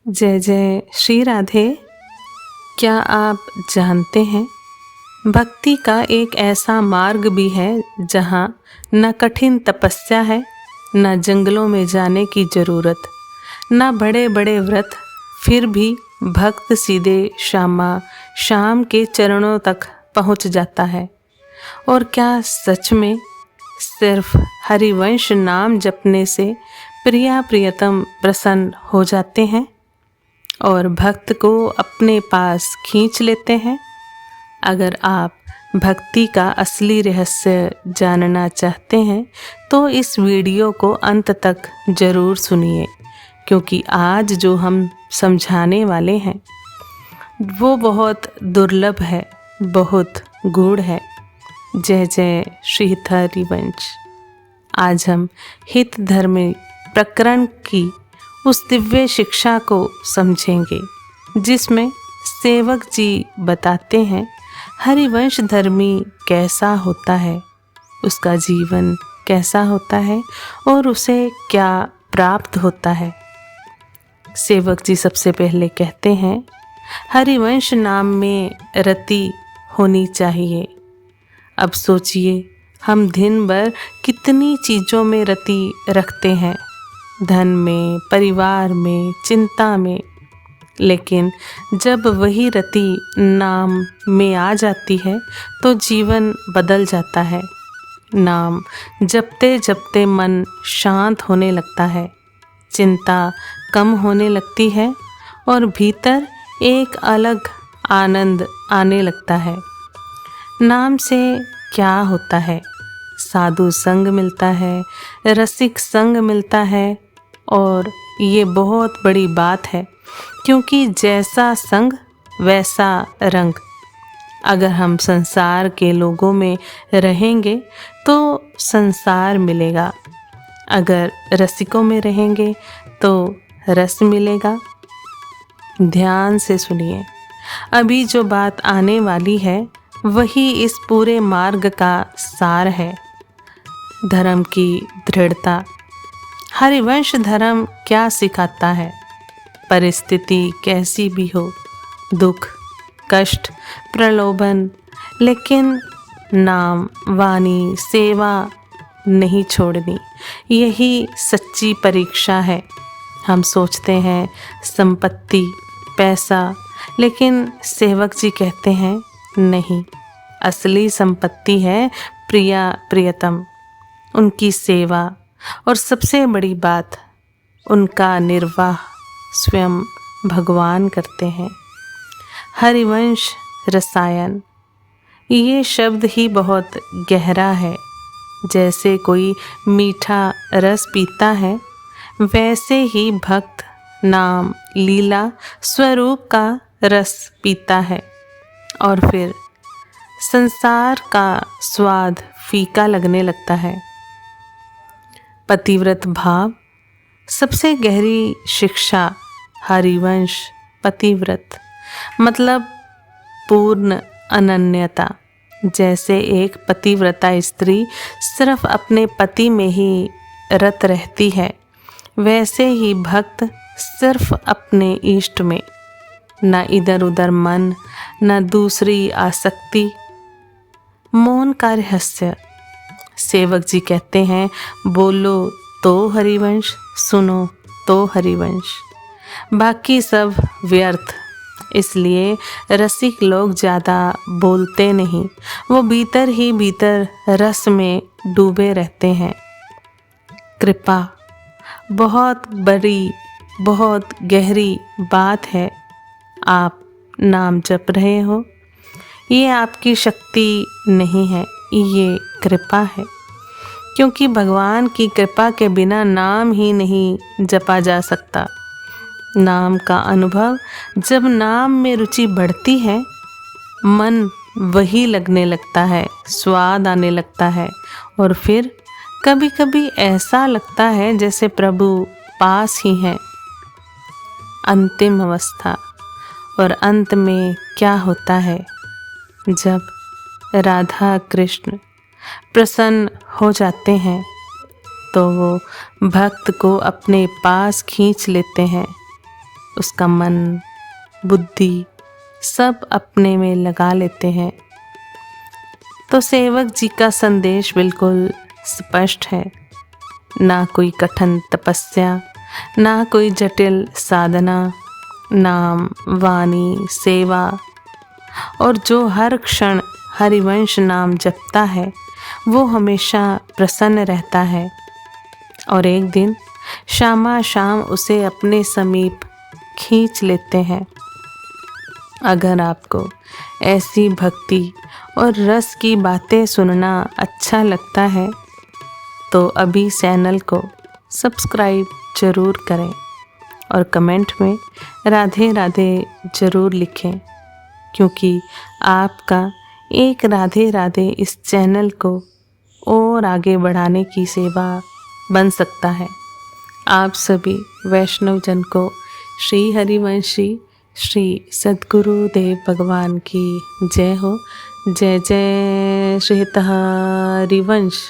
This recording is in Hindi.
जय जय श्री राधे। क्या आप जानते हैं भक्ति का एक ऐसा मार्ग भी है जहाँ न कठिन तपस्या है, न जंगलों में जाने की जरूरत, न बड़े बड़े व्रत, फिर भी भक्त सीधे शाम के चरणों तक पहुँच जाता है। और क्या सच में सिर्फ हरिवंश नाम जपने से प्रिया प्रियतम प्रसन्न हो जाते हैं और भक्त को अपने पास खींच लेते हैं? अगर आप भक्ति का असली रहस्य जानना चाहते हैं तो इस वीडियो को अंत तक ज़रूर सुनिए, क्योंकि आज जो हम समझाने वाले हैं वो बहुत दुर्लभ है, बहुत गूढ़ है। जय जय श्री हरिवंश। आज हम हित धर्म प्रकरण की उस दिव्य शिक्षा को समझेंगे जिसमें सेवक जी बताते हैं हरिवंश धर्मी कैसा होता है, उसका जीवन कैसा होता है और उसे क्या प्राप्त होता है। सेवक जी सबसे पहले कहते हैं हरिवंश नाम में रति होनी चाहिए। अब सोचिए, हम दिन भर कितनी चीज़ों में रति रखते हैं, धन में, परिवार में, चिंता में, लेकिन जब वही रति नाम में आ जाती है तो जीवन बदल जाता है। नाम जपते जपते मन शांत होने लगता है, चिंता कम होने लगती है और भीतर एक अलग आनंद आने लगता है। नाम से क्या होता है? साधु संग मिलता है, रसिक संग मिलता है, और ये बहुत बड़ी बात है, क्योंकि जैसा संग वैसा रंग। अगर हम संसार के लोगों में रहेंगे तो संसार मिलेगा, अगर रसिकों में रहेंगे तो रस मिलेगा। ध्यान से सुनिए, अभी जो बात आने वाली है वही इस पूरे मार्ग का सार है। धर्म की दृढ़ता। हरिवंश धर्म क्या सिखाता है? परिस्थिति कैसी भी हो, दुख, कष्ट, प्रलोभन, लेकिन नाम, वाणी, सेवा नहीं छोड़नी। यही सच्ची परीक्षा है। हम सोचते हैं संपत्ति, पैसा, लेकिन सेवक जी कहते हैं नहीं, असली संपत्ति है प्रिया प्रियतम, उनकी सेवा, और सबसे बड़ी बात, उनका निर्वाह स्वयं भगवान करते हैं। हरिवंश रसायन, ये शब्द ही बहुत गहरा है। जैसे कोई मीठा रस पीता है, वैसे ही भक्त नाम, लीला, स्वरूप का रस पीता है और फिर संसार का स्वाद फीका लगने लगता है। पतिव्रत भाव, सबसे गहरी शिक्षा हरिवंश पतिव्रत, मतलब पूर्ण अनन्यता। जैसे एक पतिव्रता स्त्री सिर्फ अपने पति में ही रत रहती है, वैसे ही भक्त सिर्फ अपने इष्ट में, न इधर उधर मन, न दूसरी आसक्ति। मौन का रहस्य। सेवक जी कहते हैं बोलो तो हरिवंश, सुनो तो हरिवंश, बाकी सब व्यर्थ। इसलिए रसिक लोग ज़्यादा बोलते नहीं, वो भीतर ही भीतर रस में डूबे रहते हैं। कृपा, बहुत बड़ी, बहुत गहरी बात है। आप नाम जप रहे हो, ये आपकी शक्ति नहीं है, ये कृपा है, क्योंकि भगवान की कृपा के बिना नाम ही नहीं जपा जा सकता। नाम का अनुभव, जब नाम में रुचि बढ़ती है, मन वही लगने लगता है, स्वाद आने लगता है, और फिर कभी कभी ऐसा लगता है जैसे प्रभु पास ही हैं। अंतिम अवस्था। और अंत में क्या होता है? जब राधा कृष्ण प्रसन्न हो जाते हैं तो वो भक्त को अपने पास खींच लेते हैं। उसका मन, बुद्धि सब अपने में लगा लेते हैं। तो सेवक जी का संदेश बिल्कुल स्पष्ट है। ना कोई कठिन तपस्या, ना कोई जटिल साधना, नाम, वाणी, सेवा, और जो हर क्षण हरिवंश नाम जपता है वो हमेशा प्रसन्न रहता है और एक दिन शामा शाम उसे अपने समीप खींच लेते हैं। अगर आपको ऐसी भक्ति और रस की बातें सुनना अच्छा लगता है तो अभी चैनल को सब्सक्राइब जरूर करें और कमेंट में राधे राधे जरूर लिखें, क्योंकि आपका एक राधे राधे इस चैनल को और आगे बढ़ाने की सेवा बन सकता है। आप सभी वैष्णव जन को श्री हरिवंशी श्री सद्गुरु देव भगवान की जय हो। जय जय श्री हरिवंश।